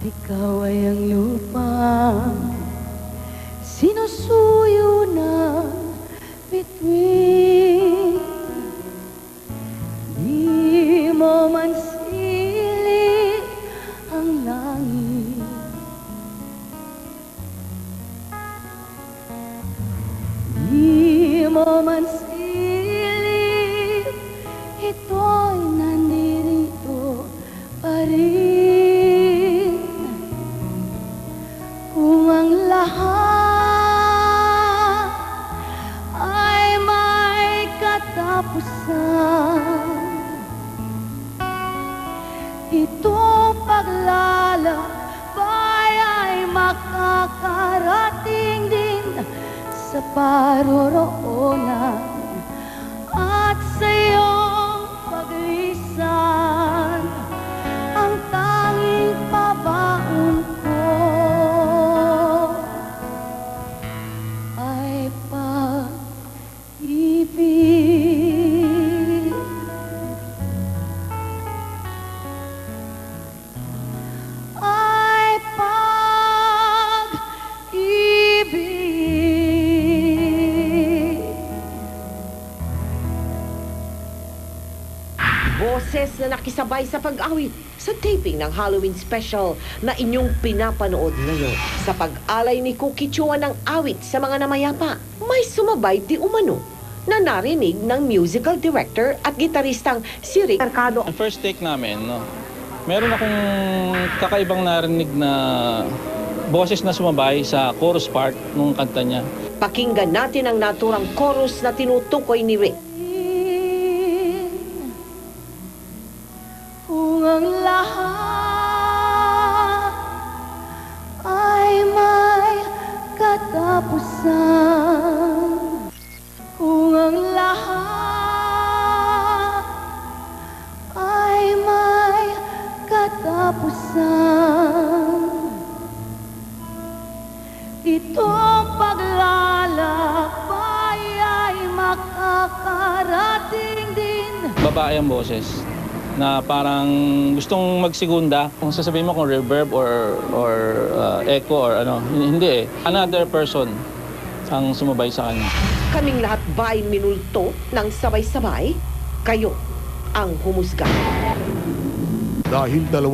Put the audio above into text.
Ikaw ay ang lupa, sinusuyo na bituin. Di mo man silip ang langit, di mo man silip, ito'y nandito pa rin. Kung ang lahat ay may katapusan, itong paglalakbay ay makakarating din sa paroroonan at sa iyong paglisan. Ang tanging pabaon ko ay pag-ibig. Ay pag-ibig. Boses na nakisabay sa pag-awit sa taping ng Halloween special na inyong pinapanood ngayon. Sa pag-alay ni Cookie Chua ng awit sa mga namayapa, may sumabay di umano na narinig ng musical director at gitaristang si Rick Mercado. Ang first take namin, no, meron akong kakaibang narinig na boses na sumabay sa chorus part nung kanta niya. Pakinggan natin ang naturang chorus na tinutukoy ni Rick. Kung ang lahat ay may katapusan, kung ang lahat ay may katapusan, itong paglalakbay ay makakarating din. Babae ang boses na parang gustong magsigunda. Kung sasabihin mo kung reverb or echo or ano, hindi eh. Another person ang sumabay sa kanya. Kaming lahat ba'y minulto ng sabay-sabay? Kayo ang humusga. Dahil dalawa